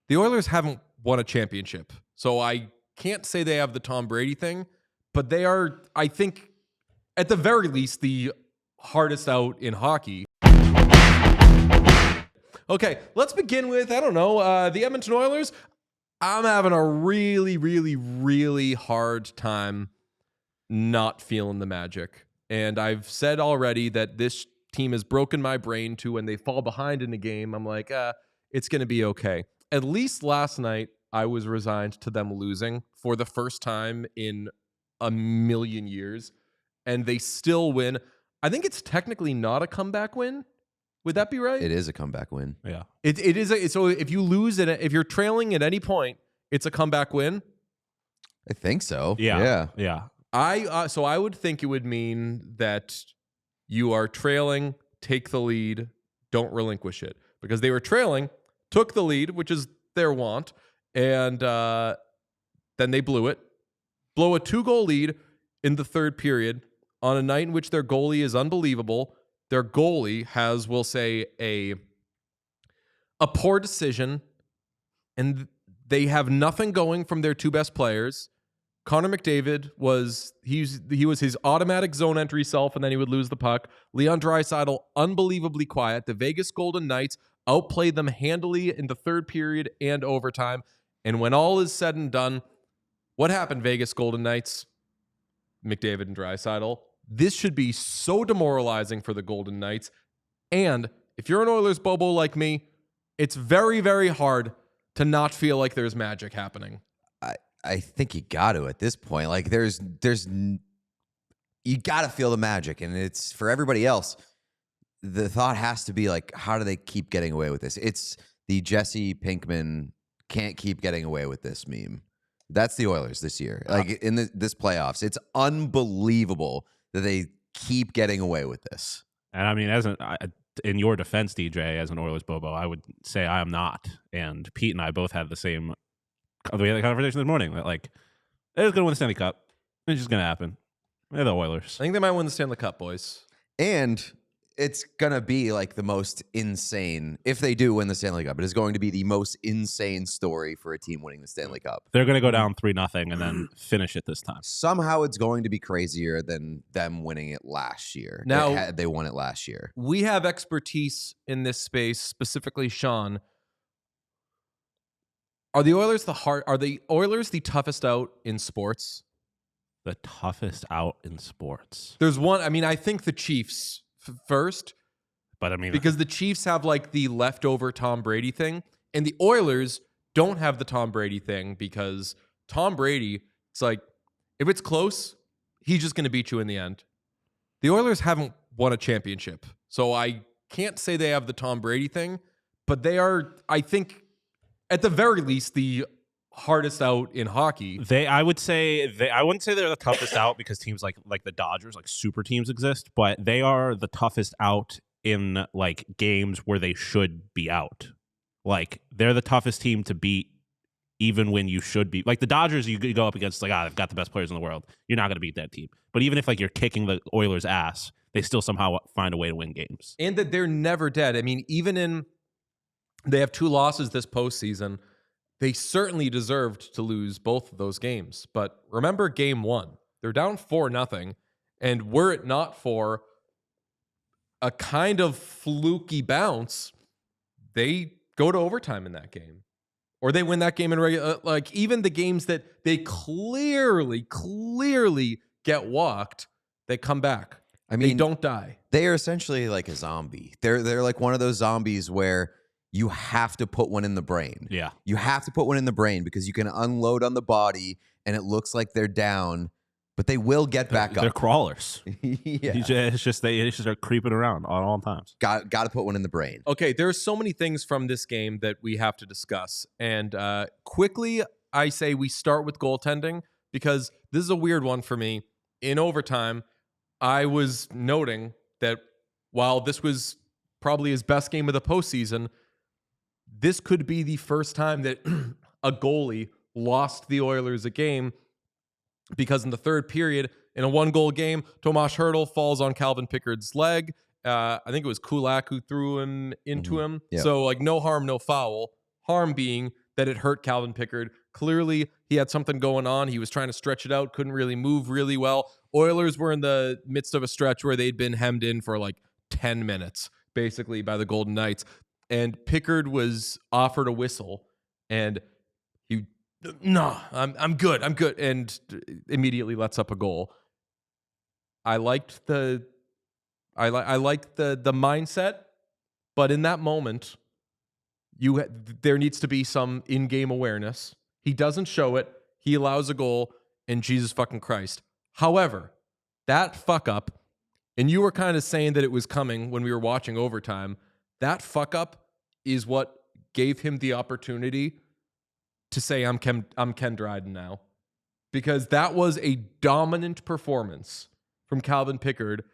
The Oilers haven't won a championship, so I can't say they have the Tom Brady thing, but they are, I think, at the very least, the hardest out in hockey. Okay, let's begin with, the Edmonton Oilers. I'm having a really, really, really hard time not feeling the magic. And I've said already that this team has broken my brain to when they fall behind in a game, I'm like, it's going to be okay. At least last night, I was resigned to them losing for the first time in a million years. And they still win. I think it's technically not a comeback win. Would that be right? It is a comeback win. Yeah. It is. So if you lose it, if you're trailing at any point, it's a comeback win. I think so. Yeah. So I would think it would mean that you are trailing, take the lead, don't relinquish it. Because they were trailing, took the lead, which is their want, and then they blew it. Blow a 2-goal lead in the third period on a night in which their goalie is unbelievable. Their goalie has, we'll say, a poor decision, and they have nothing going from their two best players. Connor McDavid was his automatic zone entry self, and then he would lose the puck. Leon Draisaitl, unbelievably quiet. The Vegas Golden Knights outplayed them handily in the third period and overtime. And when all is said and done, what happened, Vegas Golden Knights? McDavid and Draisaitl. This should be so demoralizing for the Golden Knights. And if you're an Oilers Bobo like me, it's very, very hard to not feel like there's magic happening. I think you got to at this point. Like you got to feel the magic, and it's for everybody else. The thought has to be like, how do they keep getting away with this? It's the Jesse Pinkman can't keep getting away with this meme. That's the Oilers this year. Like in this playoffs, it's unbelievable that they keep getting away with this. And I mean, in your defense, DJ, as an Oilers Bobo, I would say I am not. And Pete and I both had the conversation this morning that like they're just going to win the Stanley Cup. It's just going to happen. They're the Oilers. I think they might win the Stanley Cup, boys. And it's going to be like the most insane, if they do win the Stanley Cup, it is going to be the most insane story for a team winning the Stanley Cup. They're going to go down 3-0 and then finish it this time. Somehow it's going to be crazier than them winning it last year. Now, they won it last year. We have expertise in this space, specifically Sean. Are the Oilers the toughest out in sports? The toughest out in sports. There's one. I mean, I think the Chiefs first, but I mean, because the Chiefs have like the leftover Tom Brady thing, and the Oilers don't have the Tom Brady thing because Tom Brady, it's like if it's close, he's just going to beat you in the end. The Oilers haven't won a championship, so I can't say they have the Tom Brady thing, but they are, I think, at the very least, the hardest out in hockey. I wouldn't say they're the toughest out because teams like the Dodgers, like super teams exist, but they are the toughest out in like games where they should be out. Like they're the toughest team to beat even when you should be. Like the Dodgers, you go up against like, they've got the best players in the world. You're not going to beat that team. But even if like you're kicking the Oilers' ass, they still somehow find a way to win games. And that they're never dead. I mean, they have 2 losses this postseason. They certainly deserved to lose both of those games. But remember game 1. They're down 4-0. And were it not for a kind of fluky bounce, they go to overtime in that game. Or they win that game in regular. Like even the games that they clearly get walked, they come back. I mean, they don't die. They are essentially like a zombie. They're like one of those zombies where you have to put one in the brain. Yeah. You have to put one in the brain because you can unload on the body and it looks like they're down, but they will get back up. They're crawlers. Yeah. It's just they just are creeping around on all times. Got to put one in the brain. Okay, there's so many things from this game that we have to discuss. And quickly, I say we start with goaltending because this is a weird one for me. In overtime, I was noting that while this was probably his best game of the postseason, this could be the first time that a goalie lost the Oilers a game because in the third period, in a 1-goal game, Tomas Hertl falls on Calvin Pickard's leg. I think it was Kulak who threw him into him. Yep. So, like, no harm, no foul. Harm being that it hurt Calvin Pickard. Clearly, he had something going on. He was trying to stretch it out, couldn't really move really well. Oilers were in the midst of a stretch where they'd been hemmed in for like 10 minutes, basically, by the Golden Knights. And Pickard was offered a whistle, and he, no, I'm good, and immediately lets up a goal. I liked the mindset, but in that moment, there needs to be some in-game awareness. He doesn't show it. He allows a goal, and Jesus fucking Christ. However, that fuck up, and you were kind of saying that it was coming when we were watching overtime. That fuck up is what gave him the opportunity to say, I'm Ken Dryden now. Because that was a dominant performance from Calvin Pickard.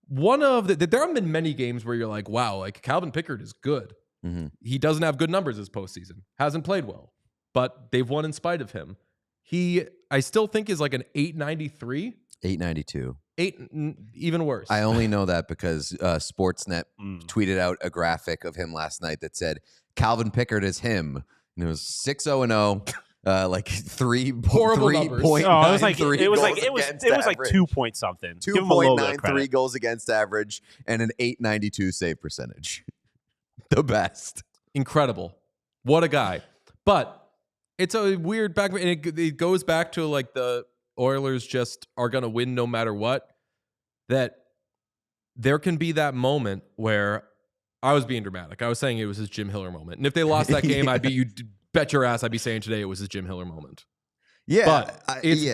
There haven't been many games where you're like, wow, like Calvin Pickard is good. Mm-hmm. He doesn't have good numbers this postseason. Hasn't played well, but they've won in spite of him. I still think is like an 893. 892. Even worse. I only know that because Sportsnet tweeted out a graphic of him last night that said Calvin Pickard is him, and it was 6-0-0. Like horrible numbers. Oh, it was like 2 point something. 2.93 goals against average and an 892 save percentage. The best. Incredible. What a guy. But it's a weird back, and it goes back to like the Oilers just are going to win no matter what. That there can be that moment where I was being dramatic. I was saying it was his Jim Hiller moment. And if they lost that game, you bet your ass I'd be saying today it was his Jim Hiller moment. Yeah.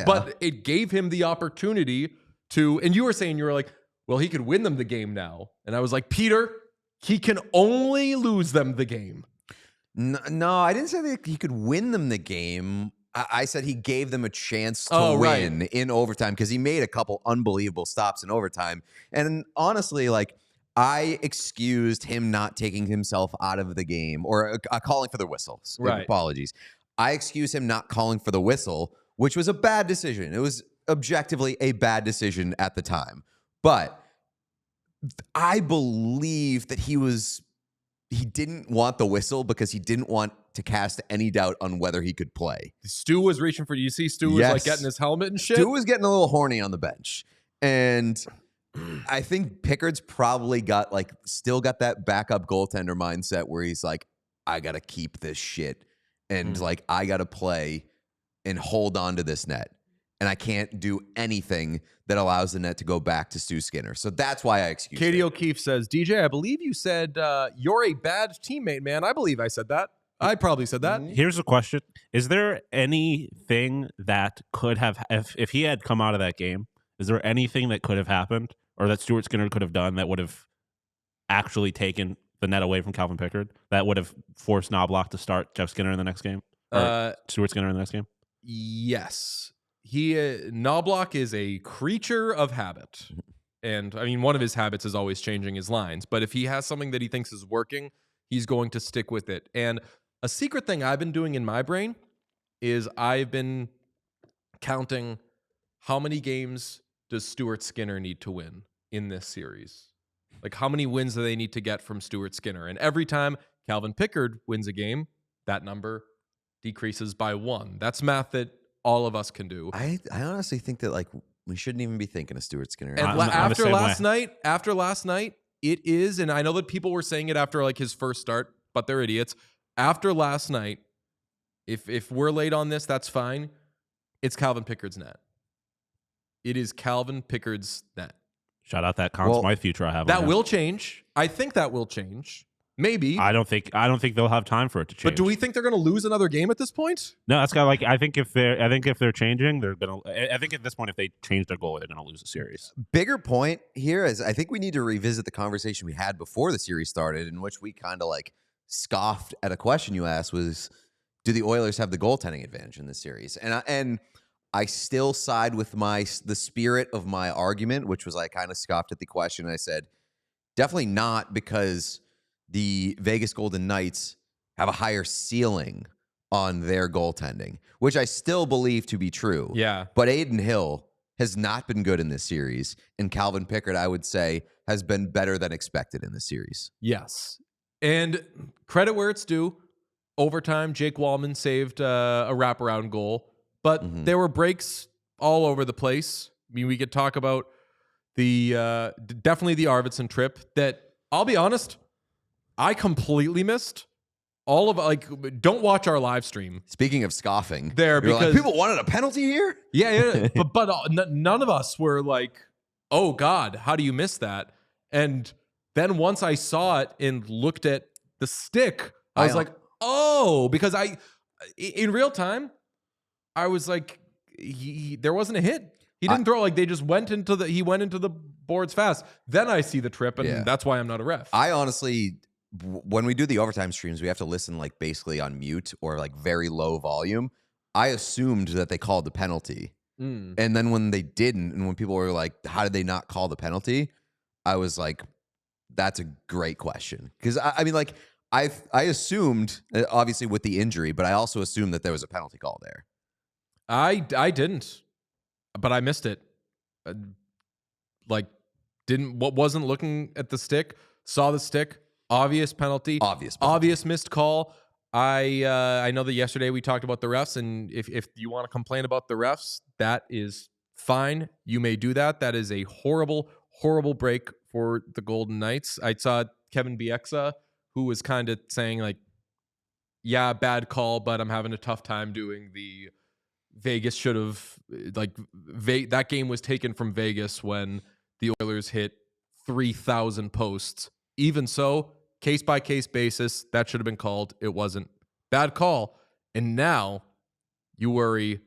But it gave him the opportunity to, and you were saying, you were like, well, he could win them the game now. And I was like, Peter, he can only lose them the game. No, I didn't say that he could win them the game. I said he gave them a chance to win in overtime because he made a couple unbelievable stops in overtime. And honestly, like, I excused him not taking himself out of the game or calling for the whistle. Right. Apologies. I excuse him not calling for the whistle, which was a bad decision. It was objectively a bad decision at the time. But I believe that he didn't want the whistle because he didn't want to cast any doubt on whether he could play. Stu was reaching for you. See, Stu was like getting his helmet and shit. Stu was getting a little horny on the bench. And I think Pickard's probably still got that backup goaltender mindset where he's like, I got to keep this shit. And like, I got to play and hold on to this net. And I can't do anything that allows the net to go back to Stu Skinner. So that's why I excuse Katie him. O'Keefe says, DJ, I believe you said you're a bad teammate, man. I believe I said that. I probably said that. Here's a question. Is there anything that could have, if he had come out of that game, is there anything that could have happened or that Stuart Skinner could have done that would have actually taken the net away from Calvin Pickard, that would have forced Knobloch to start Jeff Skinner in the next game? Or Stuart Skinner in the next game? Yes. Knobloch is a creature of habit. And I mean, one of his habits is always changing his lines. But if he has something that he thinks is working, he's going to stick with it. And a secret thing I've been doing in my brain is I've been counting how many games does Stuart Skinner need to win in this series? Like, how many wins do they need to get from Stuart Skinner? And every time Calvin Pickard wins a game, that number decreases by 1. That's math that all of us can do. I honestly think that, like, we shouldn't even be thinking of Stuart Skinner. And after last night, it is, and I know that people were saying it after like his first start, but they're idiots. After last night, if we're late on this, that's fine. It's Calvin Pickard's net. It is Calvin Pickard's net. Shout out that Conn Smythe future I have. That will change. I think that will change. Maybe. I don't think they'll have time for it to change. But do we think they're going to lose another game at this point? No, that's kind of like I think if they're changing, they're going to. I think at this point, if they change their goal, they're going to lose the series. Bigger point here is I think we need to revisit the conversation we had before the series started, in which we kind of like scoffed at a question you asked: was do the Oilers have the goaltending advantage in this series? And I still side with the spirit of my argument, which was I kind of scoffed at the question. And I said definitely not, because the Vegas Golden Knights have a higher ceiling on their goaltending, which I still believe to be true. Yeah. But Aiden Hill has not been good in this series, and Calvin Pickard, I would say, has been better than expected in this series. Yes. And credit where it's due. overtime, Jake Wallman saved a wraparound goal, but there were breaks all over the place. I mean, we could talk about the definitely the Arvidsson trip that, I'll be honest, I completely missed. All of don't watch our live stream. Speaking of scoffing, there, because like, people wanted a penalty here. Yeah, but none of us were like, oh God, how do you miss that? And then once I saw it and looked at the stick, I was like, oh, because in real time, I was like, there wasn't a hit. He didn't throw, like, they just went into the boards fast. Then I see the trip, and that's why I'm not a ref. I honestly, when we do the overtime streams, we have to listen like basically on mute or like very low volume. I assumed that they called the penalty. And then when they didn't, and when people were like, how did they not call the penalty? I was like, that's a great question. Because I mean, like, I assumed, obviously with the injury, but I also assumed that there was a penalty call there. I didn't, but I missed it. Wasn't looking at the stick, saw the stick, obvious penalty, obvious missed call. I know that yesterday we talked about the refs, and if you want to complain about the refs, that is fine. You may do that. That is a horrible, horrible break for the Golden Knights. I saw Kevin Bieksa, who was kind of saying like, yeah, bad call, but I'm having a tough time doing the Vegas should have, like, that game was taken from Vegas when the Oilers hit 3,000 posts. Even so, case-by-case basis, that should have been called. It wasn't. Bad call. And now you worry,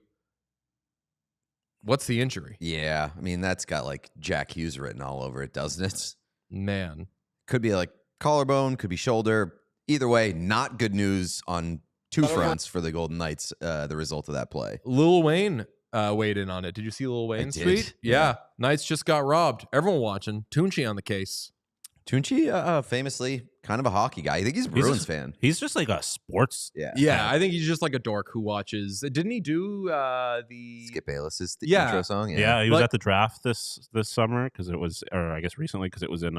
what's the injury? Yeah, I mean, that's got like Jack Hughes written all over it, doesn't it? Man. Could be like collarbone, could be shoulder. Either way, not good news on two fronts for the Golden Knights, the result of that play. Lil Wayne weighed in on it. Did you see Lil Wayne's tweet? Yeah. Knights just got robbed. Everyone watching. Tunchi on the case. Tunchi, famously, kind of a hockey guy. I think he's a Bruins fan. He's just like a sports. Yeah, I think he's just like a dork who watches. Didn't he do the Skip Bayless's intro song? Yeah, he was at the draft this summer because it was, or I guess recently because it was in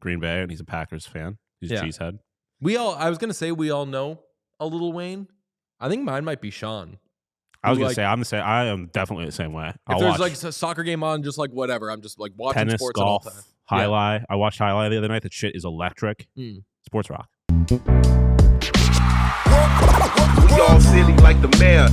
Green Bay, and he's a Packers fan. He's a cheesehead. I was gonna say we all know a Lil Wayne. I think mine might be Sean. I was gonna say I am definitely the same way. If there's like a soccer game on, just like whatever, I'm just like watching tennis, sports golf, at all time. Highlight. I watched Highlight the other night. That shit is electric. Sports rock. We all silly like the mayor.